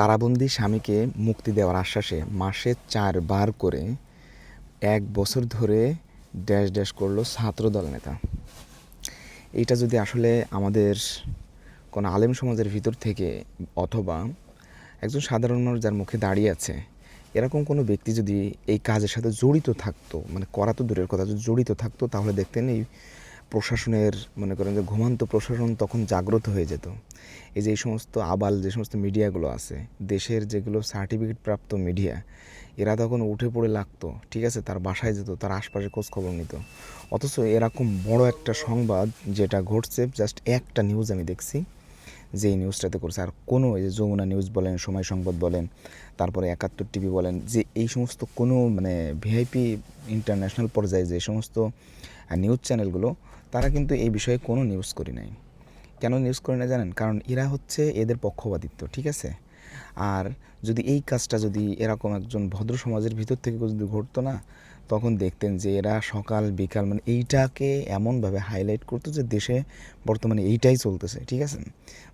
কারাবন্দী স্বামীকে মুক্তি দেওয়ার আশ্বাসে মাসে ৪ বার করে ১ বছর ধরে ড্যাশ ড্যাশ করলো ছাত্রদল নেতা। এইটা যদি আসলে আমাদের কোনো আলেম সমাজের ভিতর থেকে অথবা একজন সাধারণ মানুষ যার মুখে দাঁড়িয়ে আছে এরকম কোনো ব্যক্তি যদি এই কাজের সাথে জড়িত থাকতো, মানে করা তো দূরের কথা, যদি জড়িত থাকতো তাহলে দেখতেন এই প্রশাসনের, মনে করেন যে ঘুমান্ত প্রশাসন তখন জাগ্রত হয়ে যেত। এই যে এই সমস্ত আবাল যে সমস্ত মিডিয়াগুলো আছে, দেশের যেগুলো সার্টিফিকেট প্রাপ্ত মিডিয়া, এরা তখন উঠে পড়ে লাগতো, ঠিক আছে, তার বাসায় যেত, তার আশপাশে খোঁজখবর নিত। অথচ এরকম বড় একটা সংবাদ যেটা ঘটছে, জাস্ট একটা নিউজ আমি দেখছি যে এই নিউজটাতে করছে। আর কোনো এই যে যমুনা নিউজ বলেন, সময় সংবাদ বলেন, তারপরে ৭১ টিভি বলেন, যে এই সমস্ত কোনো মানে ভিআইপি ইন্টারন্যাশনাল পর্যায়ে যে সমস্ত নিউজ চ্যানেলগুলো, তারা কিন্তু এই বিষয়ে কোনো নিউজ করে নাই। কেন নিউজ করে না জানেন? কারণ এরা হচ্ছে এদের পক্ষপাতিত্ব, ঠিক আছে। আর যদি এই কাজটা যদি এরকম একজন ভদ্র সমাজের ভিতর থেকে যদি ঘটতো না, তখন দেখতেন যে এরা সকাল বিকাল মানে এইটাকে এমনভাবে হাইলাইট করতো যে দেশে বর্তমানে এইটাই চলতেছে, ঠিক আছে,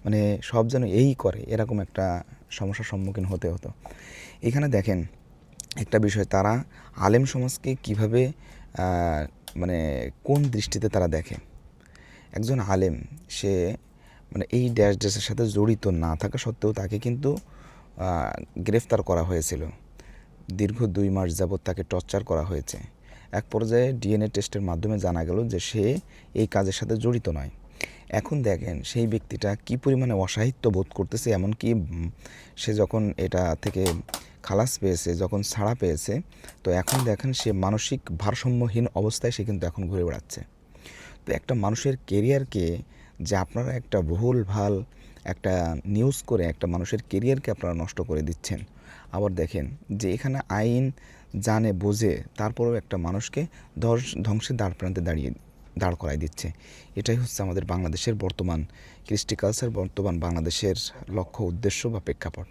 মানে সব যেন এই করে, এরকম একটা সমস্যার সম্মুখীন হতে হতো। এখানে দেখেন একটা বিষয়, তারা আলেম সমাজকে কিভাবে মানে কোন দৃষ্টিতে তারা দেখে। একজন আলেম, সে মানে এই ড্যাশ ড্যাশের সাথে জড়িত না থাকা সত্ত্বেও তাকে কিন্তু গ্রেফতার করা হয়েছিল। দীর্ঘ ২ মাস যাবৎ তাকে টর্চার করা হয়েছে। এক পর্যায়ে ডিএনএ টেস্টের মাধ্যমে জানা গেল যে সে এই কাজের সাথে জড়িত নয়। এখন দেখেন সেই ব্যক্তিটা কী পরিমাণে অসাহিত্য বোধ করতেছে, এমনকি সে যখন এটা থেকে খালাস পেয়েছে, যখন ছাড়া পেয়েছে, তো এখন দেখেন সে মানসিক ভারসাম্যহীন অবস্থায় সে কিন্তু এখন ঘুরে বেড়াচ্ছে। তো একটা মানুষের কেরিয়ারকে, যে আপনারা একটা ভুলভাল একটা নিউজ করে একটা মানুষের কেরিয়ারকে আপনারা নষ্ট করে দিচ্ছেন। আবার দেখেন যে এখানে আইন জানে বোঝে তারপরেও একটা মানুষকে ধ্বংসের দ্বারপ্রান্তে দাঁড় করায় দিচ্ছে। এটাই হচ্ছে আমাদের বাংলাদেশের বর্তমান কৃষ্টি কালচার, বর্তমান বাংলাদেশের লক্ষ্য উদ্দেশ্য বা প্রেক্ষাপট।